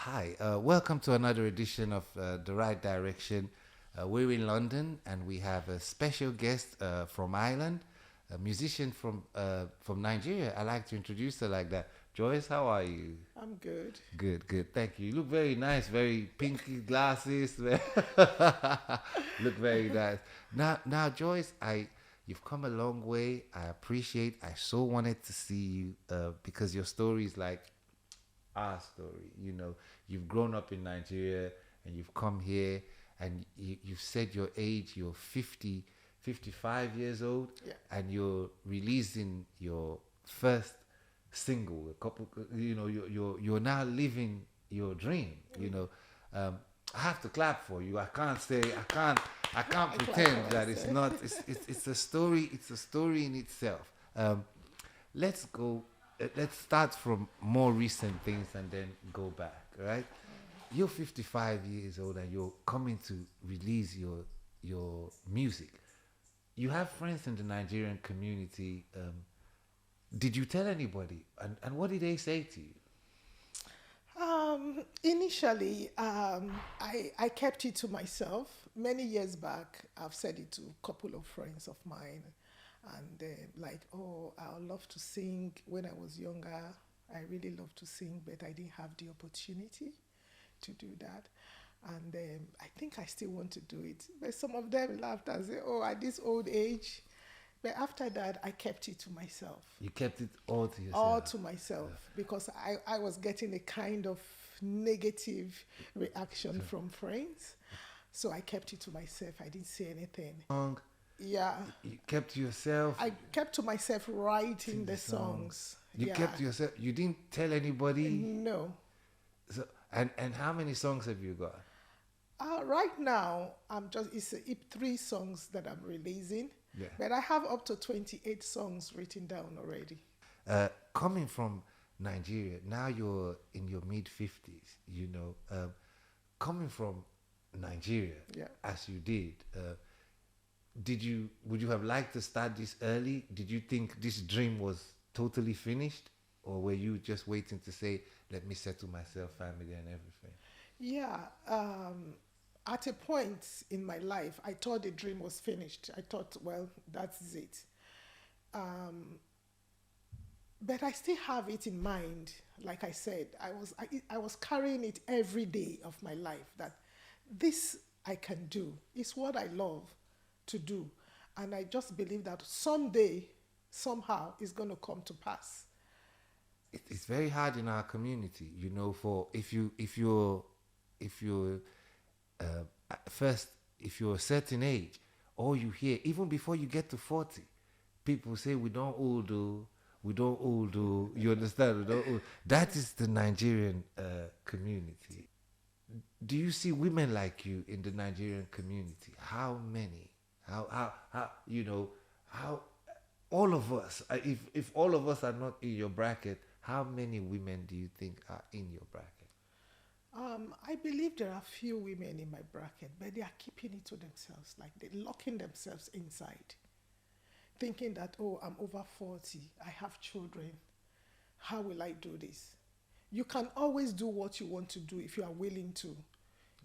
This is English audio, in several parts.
Hi, welcome to another edition of The Right Direction. We're in London and we have a special guest from Ireland, a musician from Nigeria. I like to introduce her like that. Joyce, how are you? I'm good. Good, good. Thank you. You look very nice, very pinky glasses. Look very nice. Now, Joyce, you've come a long way. I appreciate. I so wanted to see you because your story is like our story. You've grown up in Nigeria and you've come here and you've said your age, you're 50, 55 years old, Yeah. and you're releasing your first single. A couple, you're now living your dream. I have to clap for you. I can't I clap pretend for that it's myself. not. It's a story. It's a story in itself. Let's go. Let's start from more recent things and then go back. Right? You're 55 years old and you're coming to release your music. You have friends in the Nigerian community. Did you tell anybody? And what did they say to you? Initially, I kept it to myself. Many years back, I've said it to a couple of friends of mine, and like, oh, I love to sing. When I was younger, I really loved to sing, but I didn't have the opportunity to do that. And I think I still want to do it. But some of them laughed and said, oh, at this old age. But after that, I kept it to myself. You kept it all to All yourself. to myself because I was getting a kind of negative reaction from friends. So I kept it to myself. I didn't say anything. Song, Yeah. you kept to yourself. I kept to myself Sing writing the the song. songs. You Yeah. kept to yourself. You didn't tell anybody. No. So, and how many songs have you got? Right now, it's 3 songs that I'm releasing. Yeah. But I have up to 28 songs written down already. Coming from Nigeria, now you're in your mid 50s. Coming from Nigeria, Yeah. as you did, would you have liked to start this early? Did you think this dream was totally finished, or were you just waiting to say, "Let me settle myself, family, and everything"? Yeah, at a point in my life, I thought the dream was finished. I thought, well, that's it. But I still have it in mind. Like I said, I was carrying it every day of my life that this I can do. It's what I love to do. And I just believe that someday, somehow, it's going to come to pass. It's very hard in our community, for if you're first, if you're a certain age, all you hear, even before you get to 40, people say we don't all do, we don't all do. You understand? We don't all. That is the Nigerian community. Do you see women like you in the Nigerian community? How many? How all of us, if all of us are not in your bracket, how many women do you think are in your bracket? I believe there are few women in my bracket, but they are keeping it to themselves, like they're locking themselves inside, thinking that, oh, I'm over 40, I have children, how will I do this? You can always do what you want to do if you are willing to.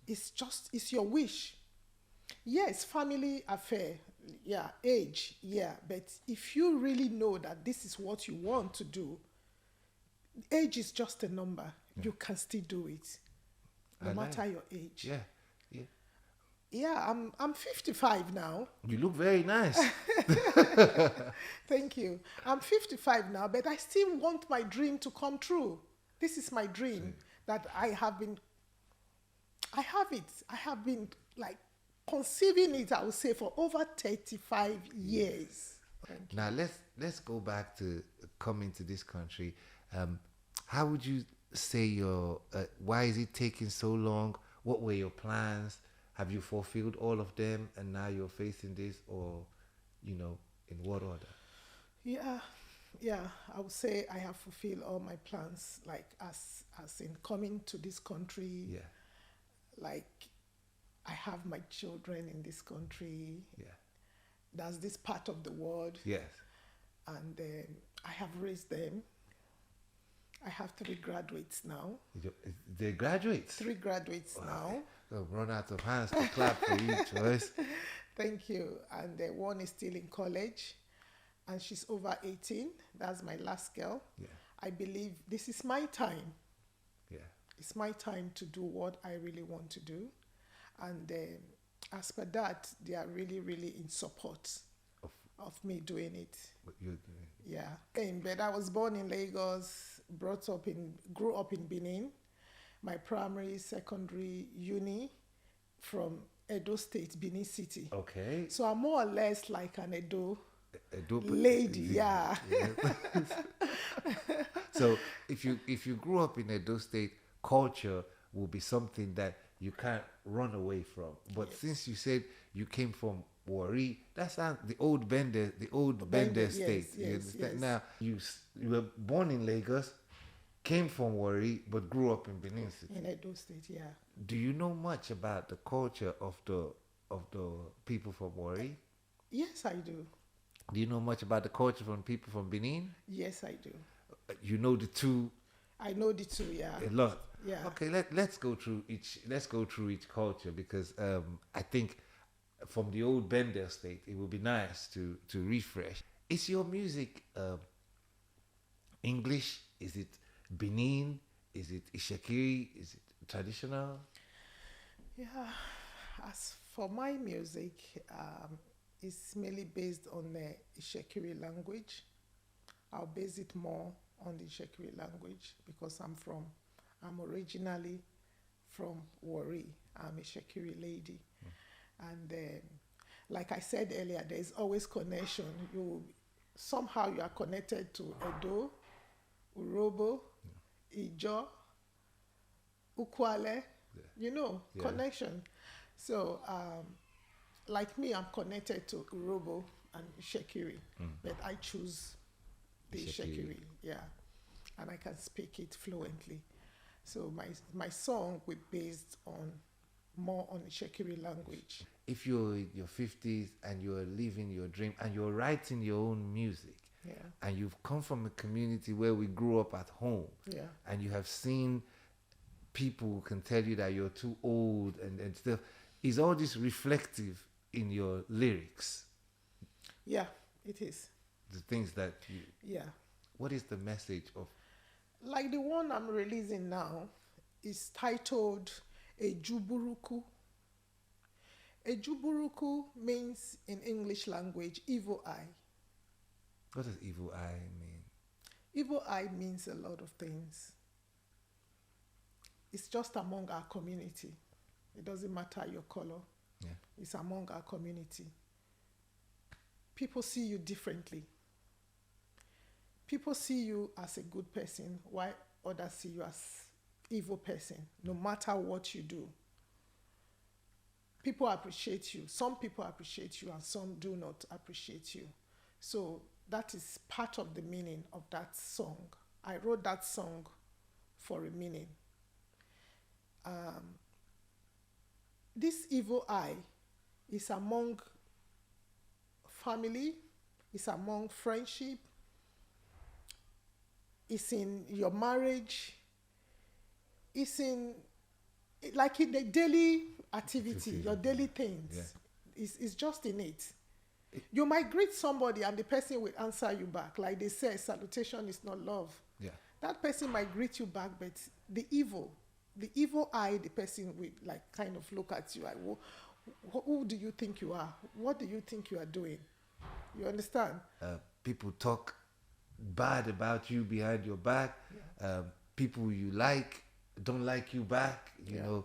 It's your wish. Yes, family affair, yeah, age, yeah, but if you really know that this is what you want to do, age is just a number. You can still do it, no I like matter it. your age. Yeah, yeah. Yeah, I'm 55 now. You look very nice. Thank you. I'm 55 now, but I still want my dream to come true. This is my dream that I have it. I have been like conceiving it, I would say, for over 35 years. Thank you. Now let's go back to coming to this country. How would you say why is it taking so long? What were your plans? Have you fulfilled all of them and now you're facing this, or in what order? Yeah, yeah, I would say I have fulfilled all my plans, like as in coming to this country, Yeah, like I have my children in this country. yeah, That's this part of the world, yes. and I have raised them. I have 3 graduates now. They graduates. 3 graduates now. So run out of hands to clap for you, Joyce. Thank you. And one is still in college, and she's over 18. That's my last girl. Yeah. I believe this is my time. Yeah. It's my time to do what I really want to do. And as per that, they are really, really in support of me doing it. What you Yeah. But I was born in Lagos, grew up in Benin. My primary, secondary, uni from Edo State, Benin City. okay? So I'm more or less like an Edo Dope lady, yeah. So if you grew up in Edo State, culture will be something that you can't run away from. But since you said you came from Warri, that's the old Bender, Bender, state. yes, You yes, understand? yes. Now you were born in Lagos, came from Warri, but grew up in Benin City. In Edo State, yeah. Do you know much about the culture of the people from Warri? Yes, I do. Do you know much about the culture from people from Benin? Yes, I do. You know the two I know the two, yeah. a lot. Yeah. Okay, let's go through each culture, because I think from the old Bender state it would be nice to refresh. Is your music English? Is it Benin? Is it Ishakiri? Is it traditional? Yeah. As for my music, it's mainly based on the Ishekiri language. I'll base it more on the Ishekiri language because I'm originally from Warri. I'm a Ishekiri lady. And like I said earlier, there's always connection. Somehow you are connected to Edo, Urobo, Ijo, Ukwale, connection. So, like me, I'm connected to Urobo and Ishekiri, but I choose the Ishekiri, yeah, and I can speak it fluently. So my song will be based more on Ishekiri language. If you're in your 50s and you're living your dream and you're writing your own music, Yeah, and you've come from a community where we grew up at home, yeah, and you have seen people who can tell you that you're too old and stuff, is all this reflective in your lyrics? yeah, it is. The things that you... Yeah. What is the message of... Like the one I'm releasing now is titled Ejuburuku. Ejuburuku means in English language evil eye. What does evil eye mean? Evil eye means a lot of things. It's just among our community. It doesn't matter your color. Yeah. It's among our community. People see you differently. People see you as a good person, while others see you as evil person, no matter what you do. People appreciate you. Some people appreciate you and some do not appreciate you. So that is part of the meaning of that song. I wrote that song for a meaning. This evil eye is among family, is among friendship, it's in your marriage, it's in the daily activity, your daily things. Yeah. It's just in it. You might greet somebody and the person will answer you back. Like they say, salutation is not love. Yeah. That person might greet you back, but the evil eye, the person will kind of look at you like, who do you think you are? What do you think you are doing? You understand? People talk bad about you behind your back. Yeah. People you like don't like you back. You know,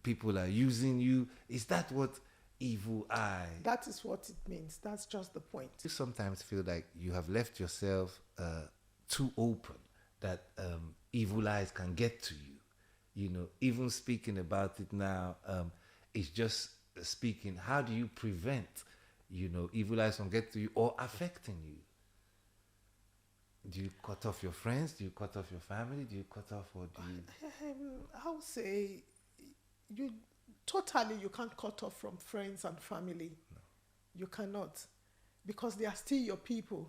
people are using you. Is that what evil eye? That is what it means. That's just the point. You sometimes feel like you have left yourself too open, that evil eyes can get to you. You know, even speaking about it now, it's just speaking. How do you prevent, evil eyes from getting to you or affecting you? Do you cut off your friends? Do you cut off your family? Do you cut off, or do you... I would say you can't cut off from friends and family. No. You cannot, because they are still your people.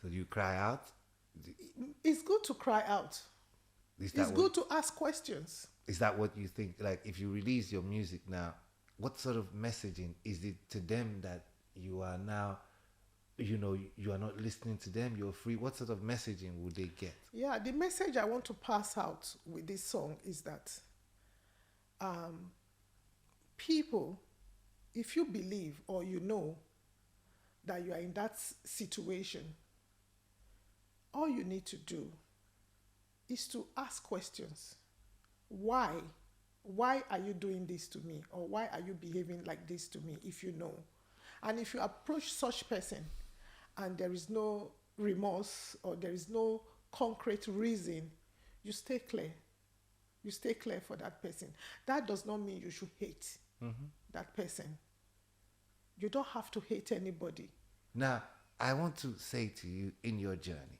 So do you cry out? It's good to cry out. Is It's that good to ask questions. is that what you think? Like, if you release your music now, what sort of messaging is it to them that you are now, you are not listening to them, you're free? What sort of messaging would they get? Yeah, the message I want to pass out with this song is that people, if you believe or you know that you are in that situation, all you need to do is to ask questions. Why? Why are you doing this to me? Or why are you behaving like this to me if you know? And if you approach such person and there is no remorse or there is no concrete reason, you stay clear. You stay clear for that person. That does not mean you should hate that person. You don't have to hate anybody. Now, I want to say to you, in your journey,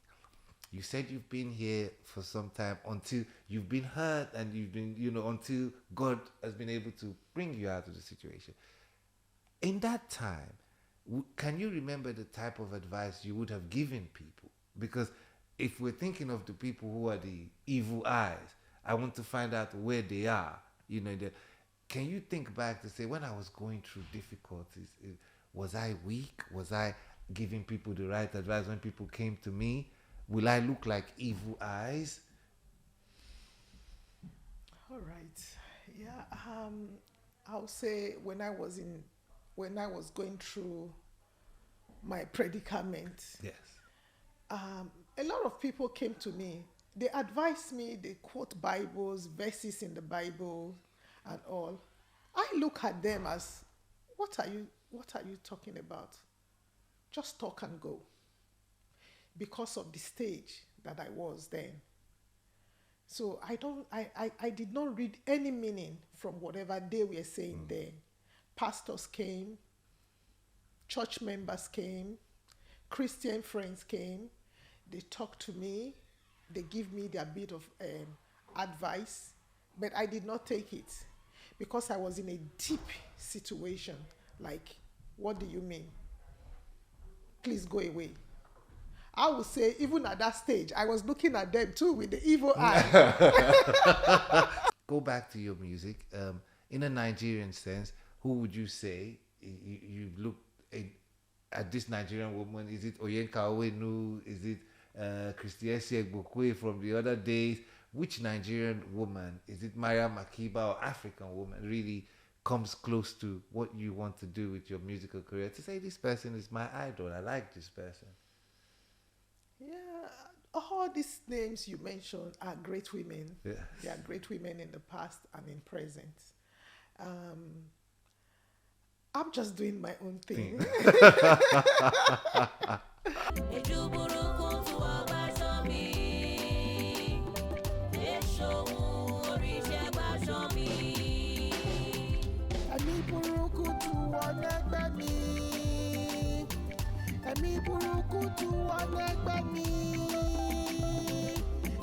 you said you've been here for some time, until you've been hurt and you've been, until God has been able to bring you out of the situation. In that time, can you remember the type of advice you would have given people? Because if we're thinking of the people who are the evil eyes, I want to find out where they are. Can you think back to say, when I was going through difficulties, was I weak? Was I giving people the right advice when people came to me? Will I look like evil eyes? All right. Yeah. I'll say when I was going through my predicament, Yes. a lot of people came to me. They advised me. They quote Bibles, verses in the Bible, and all. I look at them as, what are you talking about? Just talk and go. Because of the stage that I was then. So I did not read any meaning from whatever they were saying then. Pastors came, church members came, Christian friends came. They talked to me. They give me their bit of advice, but I did not take it because I was in a deep situation. Like, what do you mean? Please go away. I would say, even at that stage, I was looking at them too with the evil eye. Go back to your music. In a Nigerian sense, who would you say you look at this Nigerian woman? Is it Oyenka Owenu? Is it Christy Ejuburuku from the other days? Which Nigerian woman, is it Maria Makiba or African woman, really comes close to what you want to do with your musical career? To say, this person is my idol, I like this person. Yeah, all these names you mentioned are great women. Yes. They are great women in the past and in present. I'm just doing my own thing. Ẹ̀mí burúkú tú wọn ẹgbẹ́ mi.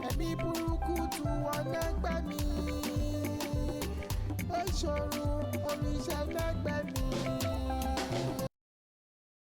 Ẹ̀mí burúkú tú wọn ẹgbẹ́ mi. Ẹ̀ṣọ́